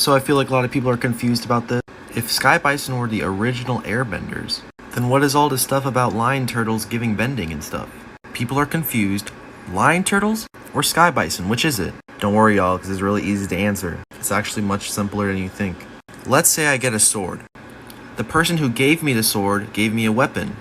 So I feel like a lot of people are confused about this. If Sky Bison were the original airbenders, then what is all this stuff about lion turtles giving bending and stuff? People are confused. Lion turtles or Sky Bison, which is it? Don't worry y'all, because it's really easy to answer. It's actually much simpler than you think. Let's say I get a sword. The person who gave me the sword gave me a weapon.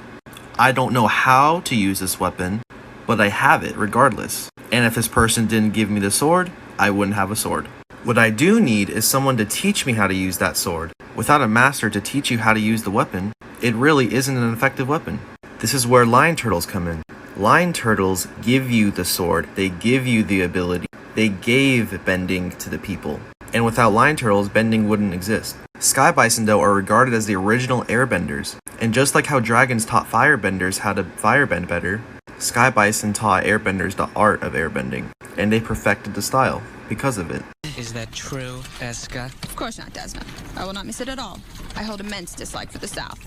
I don't know how to use this weapon, but I have it regardless. And if this person didn't give me the sword, I wouldn't have a sword. What I do need is someone to teach me how to use that sword. Without a master to teach you how to use the weapon, it really isn't an effective weapon. This is where lion turtles come in. Lion turtles give you the sword, they give you the ability. They gave bending to the people. And without lion turtles, bending wouldn't exist. Sky Bison though are regarded as the original airbenders. And just like how dragons taught firebenders how to firebend better, Sky Bison taught airbenders the art of airbending. And they perfected the style because of it. Is that true, Eska? Of course not, Desmond. I will not miss it at all. I hold immense dislike for the South.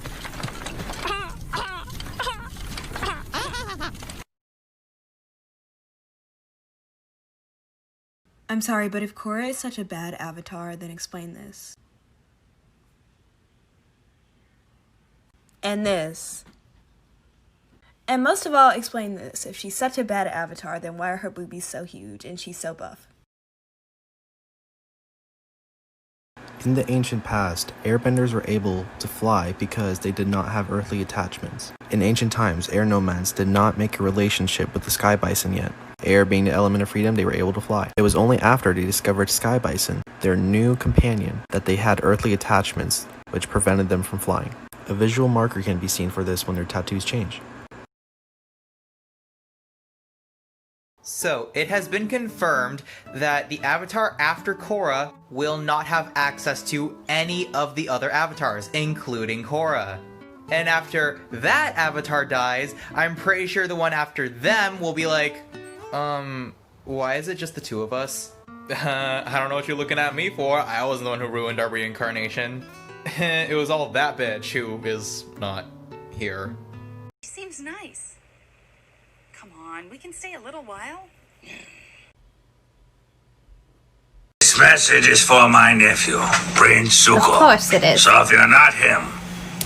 I'm sorry, but if Korra is such a bad avatar, then explain this. And this. And most of all, explain this. If she's such a bad avatar, then why are her boobies so huge and she's so buff? In the ancient past, airbenders were able to fly because they did not have earthly attachments. In ancient times, air nomads did not make a relationship with the Sky Bison yet. Air being the element of freedom, they were able to fly. It was only after they discovered Sky Bison, their new companion, that they had earthly attachments, which prevented them from flying. A visual marker can be seen for this when their tattoos change. So, it has been confirmed that the avatar after Korra will not have access to any of the other avatars, including Korra. And after that avatar dies, I'm pretty sure the one after them will be like, why is it just the two of us? I don't know what you're looking at me for. I wasn't the one who ruined our reincarnation. It was all that bitch who is not here. He seems nice. Come on, we can stay a little while. This message is for my nephew, Prince Zuko. Of course it is. So if you're not him,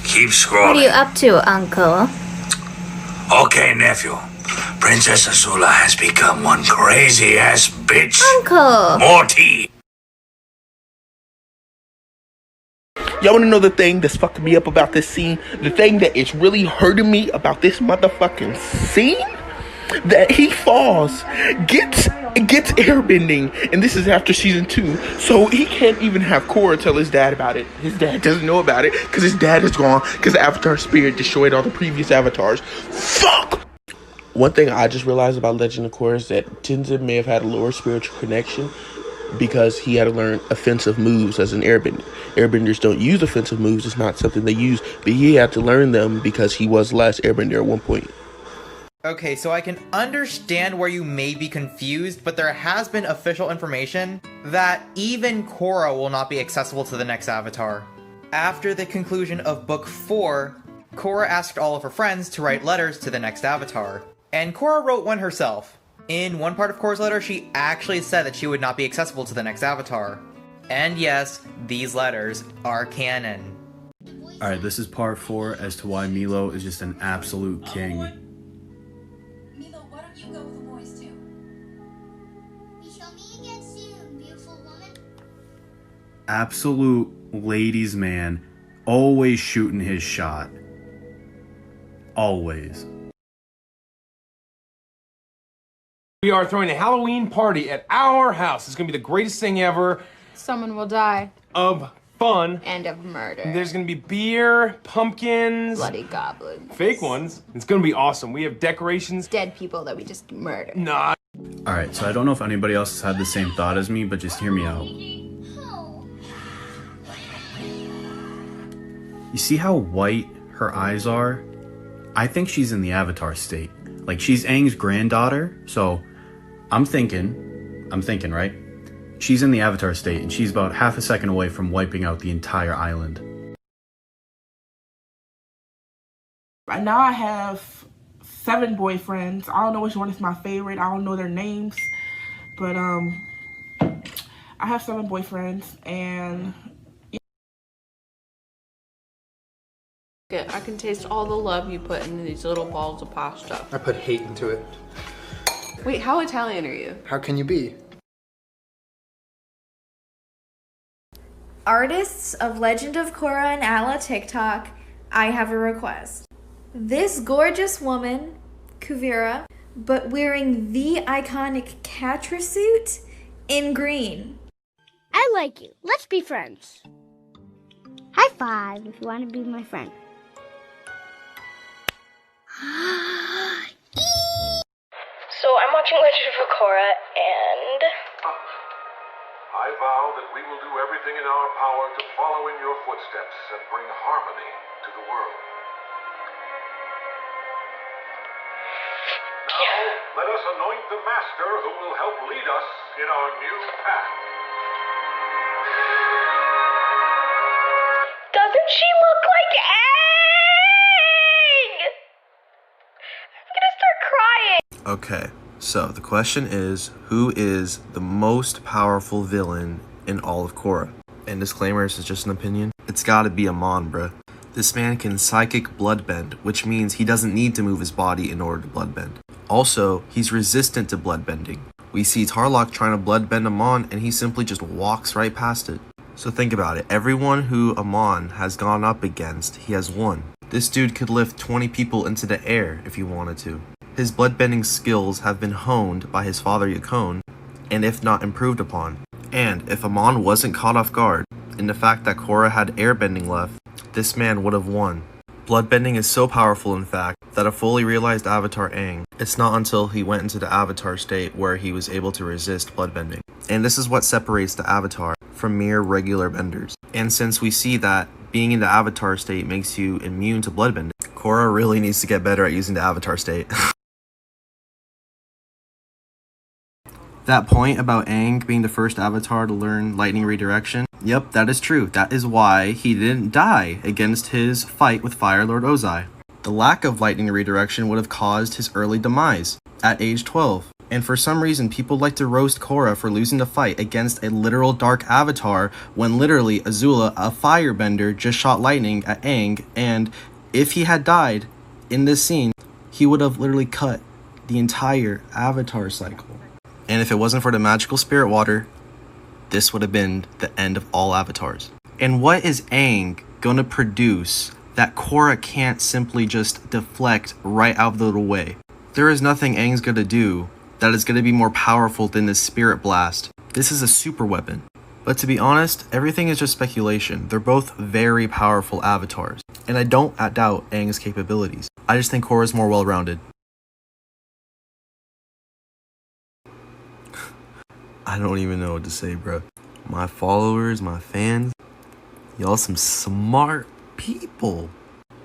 keep scrolling. What are you up to, Uncle? Okay, nephew. Princess Azula has become one crazy-ass bitch. Uncle! More tea. Y'all wanna know the thing that's fucking me up about this scene? The thing that is really hurting me about this motherfucking scene? That he falls, gets airbending, and this is after season 2, so he can't even have Korra tell his dad about it. His dad doesn't know about it, because his dad is gone, because the Avatar Spirit destroyed all the previous avatars. Fuck! One thing I just realized about Legend of Korra is that Tenzin may have had a lower spiritual connection because he had to learn offensive moves as an airbender. Airbenders don't use offensive moves, it's not something they use, but he had to learn them because he was the last airbender at one point. Okay, so I can understand where you may be confused, but there has been official information that even Korra will not be accessible to the next avatar. After the conclusion of Book 4, Korra asked all of her friends to write letters to the next avatar. And Korra wrote one herself. In one part of Korra's letter, she actually said that she would not be accessible to the next avatar. And yes, these letters are canon. Alright, this is part 4 as to why Milo is just an absolute king. Milo, why don't you go with the boys too? We shall meet again soon, beautiful woman. Absolute ladies' man, always shooting his shot. Always. We are throwing a Halloween party at our house. It's gonna be the greatest thing ever. Someone will die. Of fun. And of murder. There's gonna be beer, pumpkins. Bloody goblins. Fake ones. It's gonna be awesome. We have decorations. Dead people that we just murder. Nah. Alright, so I don't know if anybody else has had the same thought as me, but just hear me out. You see how white her eyes are? I think she's in the Avatar state. Like, she's Aang's granddaughter, so I'm thinking, right? She's in the Avatar state, and she's about half a second away from wiping out the entire island. Right now I have 7 boyfriends. I don't know which one is my favorite. I don't know their names. But I I have 7 boyfriends, and I can taste all the love you put into these little balls of pasta. I put hate into it. Wait, how Italian are you? How can you be? Artists of Legend of Korra and Ala TikTok, I have a request. This gorgeous woman, Kuvira, but wearing the iconic Catra suit in green. I like you. Let's be friends. High five if you want to be my friend. So I'm watching Legend of Korra, and I vow that we will do everything in our power to follow in your footsteps and bring harmony to the world. Now, let us anoint the master who will help lead us in our new path. doesn't she look like Aang? I'm gonna start crying. Okay, so the question is, who is the most powerful villain in all of Korra? And disclaimer, this is just an opinion. It's gotta be Amon, bruh. This man can psychic bloodbend, which means he doesn't need to move his body in order to bloodbend. Also, he's resistant to bloodbending. We see Tarlok trying to bloodbend Amon, and he simply just walks right past it. So think about it. Everyone who Amon has gone up against, he has won. This dude could lift 20 people into the air if he wanted to. His bloodbending skills have been honed by his father Yakone, and if not improved upon. And if Amon wasn't caught off guard, in the fact that Korra had airbending left, this man would have won. Bloodbending is so powerful, in fact, that a fully realized Avatar Aang, it's not until he went into the Avatar state where he was able to resist bloodbending. And this is what separates the Avatar from mere regular benders. And since we see that being in the Avatar state makes you immune to bloodbending, Korra really needs to get better at using the Avatar state. That point about Aang being the first Avatar to learn lightning redirection, yep, that is true. That is why he didn't die against his fight with Fire Lord Ozai. The lack of lightning redirection would have caused his early demise at age 12. And for some reason, people like to roast Korra for losing the fight against a literal dark avatar when literally Azula, a firebender, just shot lightning at Aang, and if he had died in this scene, he would have literally cut the entire Avatar cycle. And if it wasn't for the magical spirit water, this would have been the end of all avatars. And what is Aang gonna produce that Korra can't simply just deflect right out of the way? There is nothing Aang's gonna do that is gonna be more powerful than this spirit blast. This is a super weapon. But to be honest, everything is just speculation. They're both very powerful avatars. And I don't doubt Aang's capabilities. I just think Korra's more well-rounded. I don't even know what to say, bro. My followers, my fans, y'all some smart people.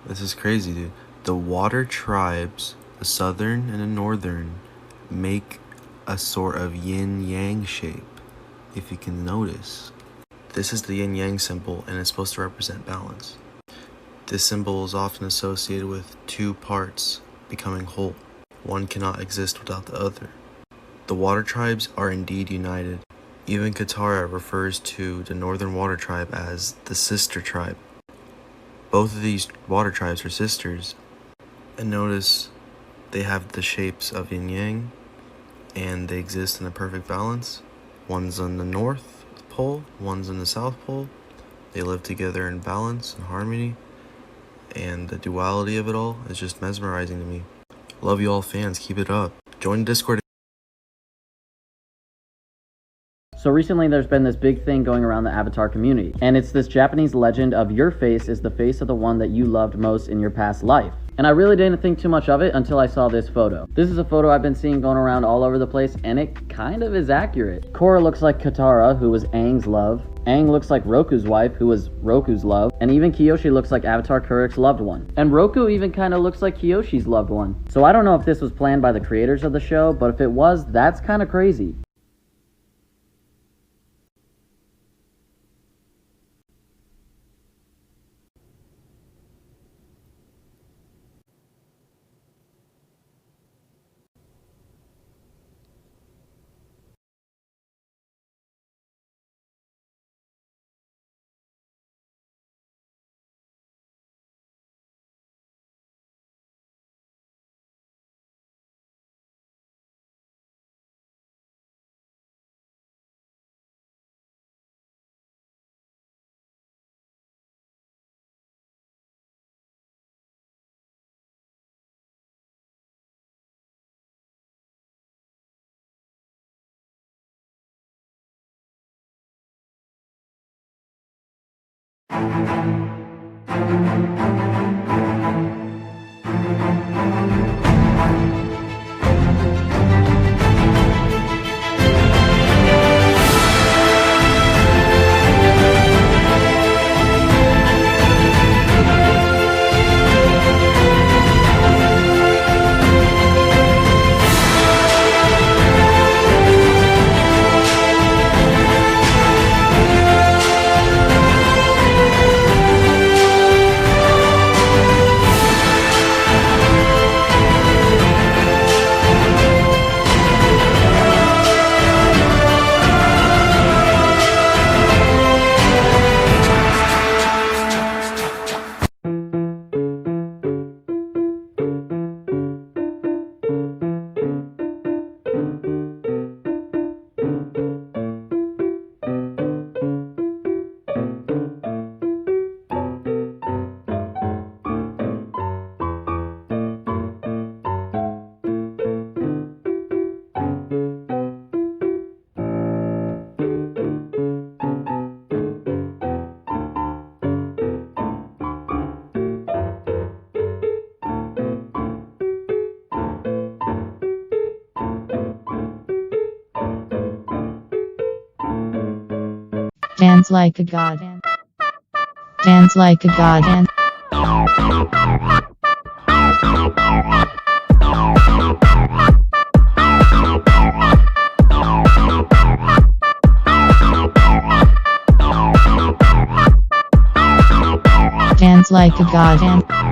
This is crazy, dude. The water tribes, the southern and the northern, make a sort of yin-yang shape, if you can notice. This is the yin-yang symbol, and it's supposed to represent balance. This symbol is often associated with two parts becoming whole. One cannot exist without the other. The water tribes are indeed united. Even Katara refers to the northern water tribe as the sister tribe. Both of these water tribes are sisters. And notice they have the shapes of yin yang, and they exist in a perfect balance. One's on the north pole, one's in the south pole. They live together in balance and harmony, and the duality of it all is just mesmerizing to me. Love you all fans, keep it up. Join Discord. So recently there's been this big thing going around the Avatar community, and it's this Japanese legend of your face is the face of the one that you loved most in your past life. And I really didn't think too much of it until I saw this photo. This is a photo I've been seeing going around all over the place, and it kind of is accurate. Korra looks like Katara, who was Aang's love. Aang looks like Roku's wife, who was Roku's love. And even Kyoshi looks like Avatar Kuruk's loved one. And Roku even kind of looks like Kyoshi's loved one. So I don't know if this was planned by the creators of the show, but if it was, that's kind of crazy. Dance like a god. Dance like a god. Dance like a god.